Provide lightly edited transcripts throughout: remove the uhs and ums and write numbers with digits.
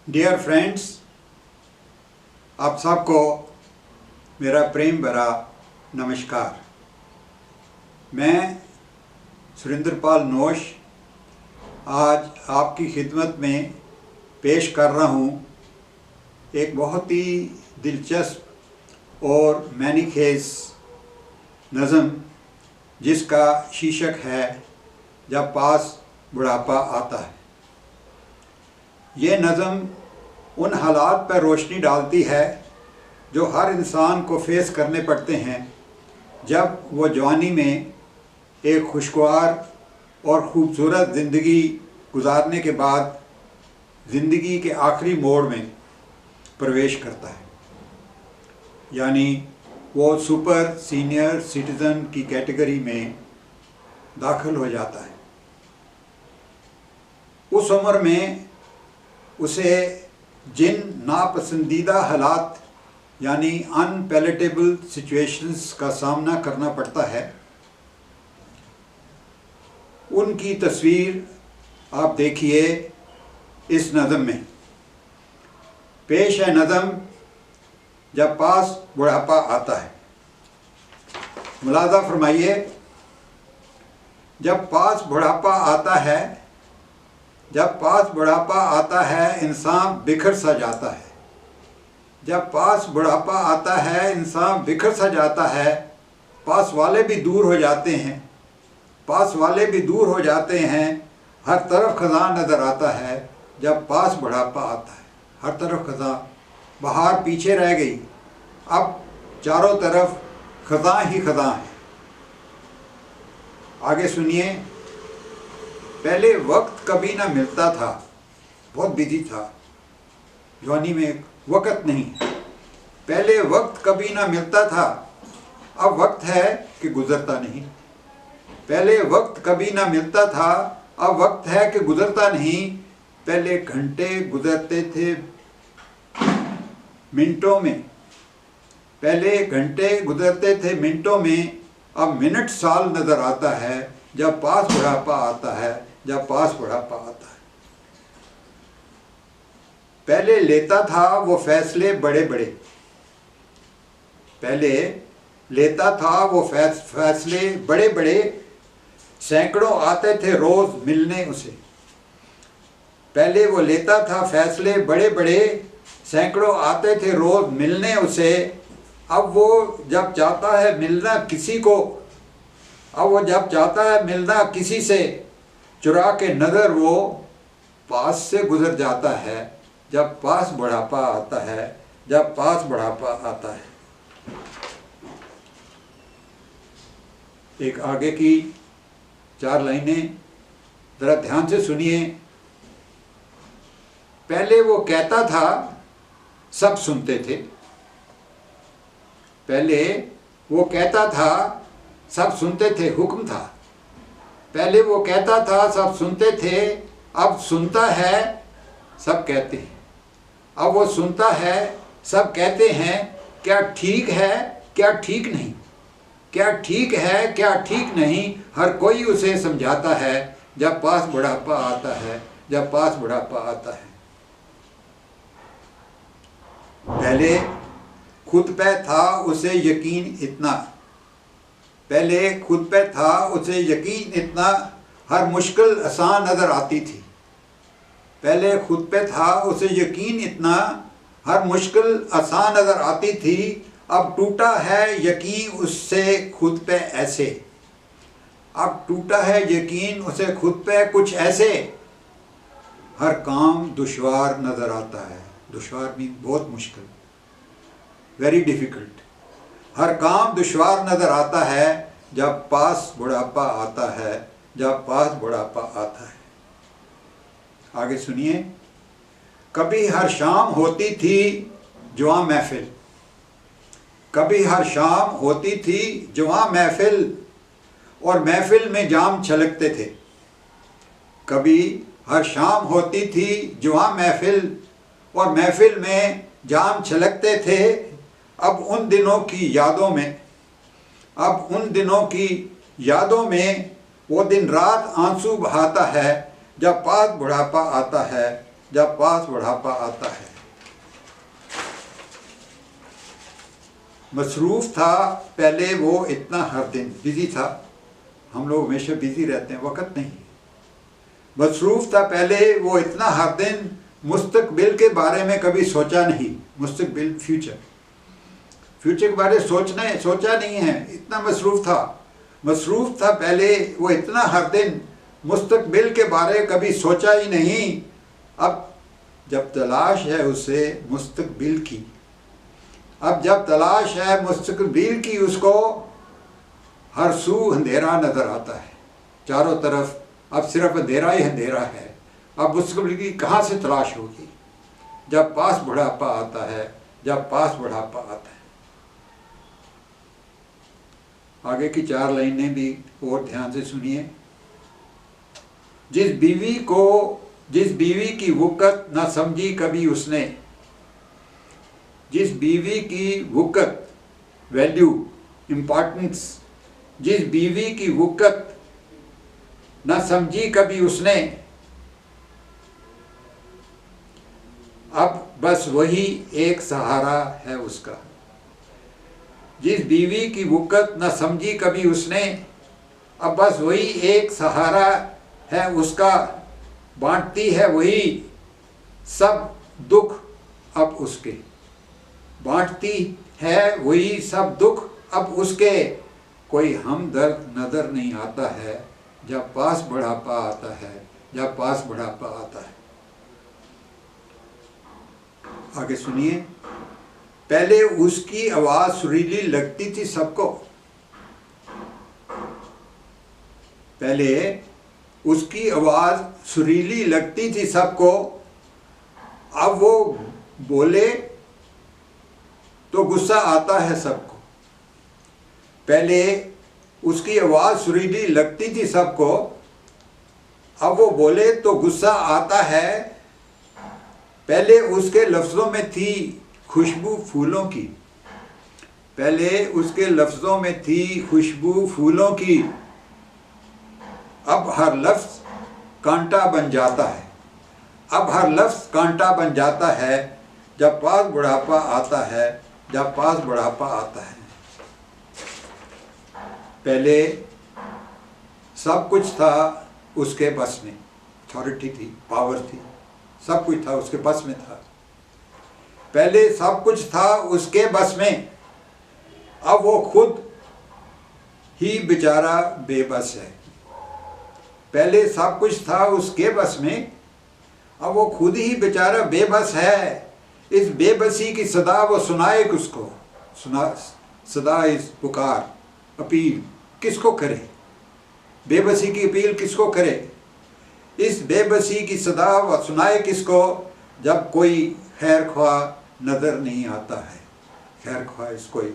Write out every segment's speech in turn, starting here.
Dear friends, आप सबको मेरा प्रेम भरा नमस्कार। मैं सुरेंद्रपाल नोश आज आपकी खिदमत में पेश कर रहा हूँ एक बहुत ही दिलचस्प और मैनीखेज नज़म, जिसका शीर्षक है जब पास बुढ़ापा आता है। ये नज़म उन हालात पर रोशनी डालती है जो हर इंसान को फेस करने पड़ते हैं जब वो जवानी में एक खुशगवार और ख़ूबसूरत ज़िंदगी गुजारने के बाद ज़िंदगी के आखिरी मोड़ में प्रवेश करता है, यानी वो सुपर सीनियर सिटीज़न की कैटेगरी में दाखिल हो जाता है। उस उम्र में उसे जिन नापसंदीदा हालात यानी अनपैलेटेबल सिचुएशंस का सामना करना पड़ता है, उनकी तस्वीर आप देखिए इस नज़म में। पेश है नज़म जब पास बुढ़ापा आता है। मुलाज़ा फरमाइए। जब पास बुढ़ापा आता है, जब पास बुढ़ापा आता है इंसान बिखर सा जाता है। जब पास बुढ़ापा आता है इंसान बिखर सा जाता है। पास वाले भी दूर हो जाते हैं, पास वाले भी दूर हो जाते हैं। हर तरफ खज़ां नज़र आता है जब पास बुढ़ापा आता है। हर तरफ खज़ां, बहार पीछे रह गई, अब चारों तरफ खज़ां ही खज़ां है। आगे सुनिए। पहले वक्त कभी ना मिलता था, बहुत बिजी था, जवानी में वक्त नहीं। पहले वक्त कभी ना मिलता था, अब वक्त है कि गुजरता नहीं। पहले वक्त कभी ना मिलता था, अब वक्त है कि गुजरता नहीं। पहले घंटे गुजरते थे मिनटों में, पहले घंटे गुजरते थे मिनटों में, अब मिनट साल नज़र आता है जब पास बुढ़ापा आता है। जब पास बुढ़ापा आता है। पहले लेता था वो फैसले बड़े बड़े, पहले लेता था वो फैसले बड़े बड़े, सैकड़ों आते थे रोज़ मिलने उसे। पहले वो लेता था फैसले बड़े बड़े, सैकड़ों आते थे रोज़ मिलने उसे। अब वो जब चाहता है मिलना किसी को, अब वो जब चाहता है मिलना किसी से, चुरा के नज़र वो पास से गुजर जाता है जब पास बुढ़ापा आता है। जब पास बुढ़ापा आता है। एक आगे की 4 लाइनें ज़रा ध्यान से सुनिए। पहले वो कहता था सब सुनते थे, पहले वो कहता था सब सुनते थे, हुक्म था। पहले वो कहता था सब सुनते थे, अब सुनता है सब कहते हैं। अब वो सुनता है सब कहते हैं। क्या ठीक है क्या ठीक नहीं, क्या ठीक है क्या ठीक नहीं, हर कोई उसे समझाता है जब पास बुढ़ापा आता है। जब पास बुढ़ापा आता है। पहले खुद पे था उसे यकीन इतना, पहले खुद पे था उसे यकीन इतना, हर मुश्किल आसान नज़र आती थी। पहले खुद पे था उसे यकीन इतना, हर मुश्किल आसान नज़र आती थी। अब टूटा है यकीन उससे खुद पे ऐसे, अब टूटा है यकीन उसे खुद पे कुछ ऐसे। हर काम दुश्वार नज़र आता है। दुश्वार भी बहुत मुश्किल, वेरी डिफ़िकल्ट। हर काम दुश्वार नज़र आता है जब पास बुढ़ापा आता है। जब पास बुढ़ापा आता है। आगे सुनिए। कभी हर शाम होती थी जवां महफिल, कभी हर शाम होती थी जवां महफिल, और महफिल में जाम छलकते थे। कभी हर शाम होती थी जवां महफिल, और महफिल में जाम छलकते थे। अब उन दिनों की यादों में, अब उन दिनों की यादों में वो दिन रात आंसू बहाता है जब पास बुढ़ापा आता है। जब पास बुढ़ापा आता है। मसरूफ़ था पहले वो इतना, हर दिन बिज़ी था। हम लोग हमेशा बिज़ी रहते हैं, वक़्त नहीं। मसरूफ़ था पहले वो इतना, हर दिन मुस्तकबिल के बारे में कभी सोचा नहीं। मुस्तकबिल, फ्यूचर के बारे में सोचा नहीं है, इतना मसरूफ़ था। मसरूफ़ था पहले वो इतना, हर दिन मुस्तकबिल के बारे में कभी सोचा ही नहीं। अब जब तलाश है उसे मुस्तकबिल की, अब जब तलाश है मुस्तकबिल की, उसको हर सू अंधेरा नज़र आता है। चारों तरफ अब सिर्फ अंधेरा ही अंधेरा है। अब मुस्तकबिल की कहाँ से तलाश होगी? जब पास बुढ़ापा आता है, जब पास बुढ़ापा आता है। आगे की 4 लाइनें भी और ध्यान से सुनिए। जिस बीवी की वक़्त न समझी कभी उसने, जिस बीवी की वक़्त, वैल्यू, इम्पोर्टेंस, जिस बीवी की वक़्त न समझी कभी उसने, अब बस वही एक सहारा है उसका। जिस बीवी की वक़्त न समझी कभी उसने, अब बस वही एक सहारा है उसका। बांटती है वही सब दुख अब उसके, बांटती है वही सब दुख अब उसके। कोई हमदर्द नज़र नहीं आता है जब पास बुढ़ापा आता है, जब पास बुढ़ापा आता है। आगे सुनिए। पहले उसकी आवाज़ सुरीली लगती थी सबको, पहले उसकी आवाज़ सुरीली लगती थी सबको। अब वो बोले तो गुस्सा आता है सबको। पहले उसकी आवाज़ सुरीली लगती थी सबको, अब वो बोले तो गुस्सा आता है। पहले उसके लफ्ज़ों में थी खुशबू फूलों की, पहले उसके लफ्ज़ों में थी खुशबू फूलों की। अब हर लफ्ज़ कांटा बन जाता है, अब हर लफ्ज़ कांटा बन जाता है जब पास बुढ़ापा आता है, जब पास बुढ़ापा आता है। पहले सब कुछ था उसके बस में, अथॉरिटी थी, पावर थी, सब कुछ था उसके बस में था। पहले सब कुछ था उसके बस में, अब वो खुद ही बेचारा बेबस है। पहले सब कुछ था उसके बस में, अब वो खुद ही बेचारा बेबस है। इस बेबसी की सदा वो सुनाए किसको? सदा इस पुकार, अपील किसको करे? बेबसी की अपील किसको करे? इस बेबसी की सदा वो सुनाए किसको? जब कोई खैर ख्वाह नज़र नहीं आता है। खैर ख्वाह इस कोई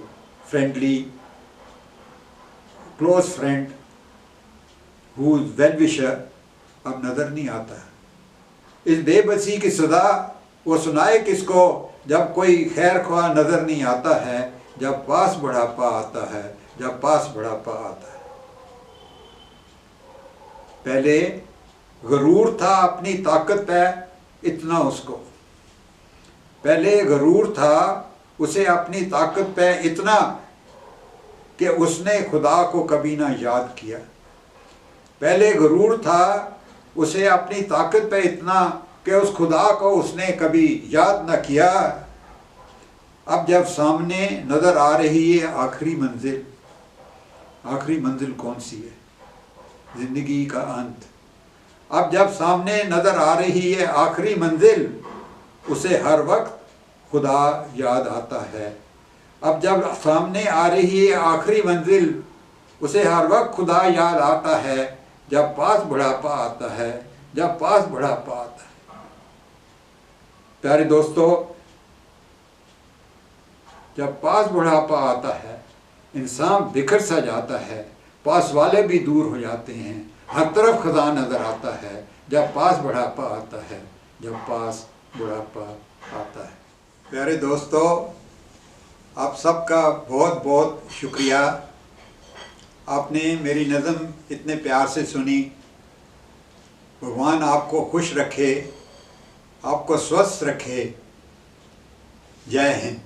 friendly, close friend, who is well wisher अब नज़र नहीं आता। इस बेबसी की सदा वो सुनाए किसको? जब कोई खैर ख्वाह नज़र नहीं आता है, जब पास बुढ़ापा आता है, जब पास बुढ़ापा आता है। पहले गरूर था अपनी ताकत पे इतना उसको, पहले गरूर था उसे अपनी ताकत पे इतना कि उसने खुदा को कभी ना याद किया। पहले गरूर था उसे अपनी ताकत पे इतना कि उस खुदा को उसने कभी याद न किया। अब जब सामने नज़र आ रही है आखिरी मंजिल, आखिरी मंजिल कौन सी है? ज़िंदगी का अंत। अब जब सामने नज़र आ रही है आखिरी मंजिल, उसे हर वक्त खुदा याद आता है। अब जब सामने आ रही है आखिरी मंजिल, उसे हर वक्त खुदा याद आता है जब पास बुढ़ापा आता है, जब पास बुढ़ापा आता है। प्यारे दोस्तों, जब पास बुढ़ापा आता है इंसान बिखर सा जाता है, पास वाले भी दूर हो जाते हैं, हर तरफ खजा नज़र आता है जब पास बुढ़ापा आता है, जब पास बुढ़ापा आता है। प्यारे दोस्तों, आप सबका बहुत बहुत शुक्रिया। आपने मेरी नज़म इतने प्यार से सुनी। भगवान आपको खुश रखे, आपको स्वस्थ रखे। जय हिंद।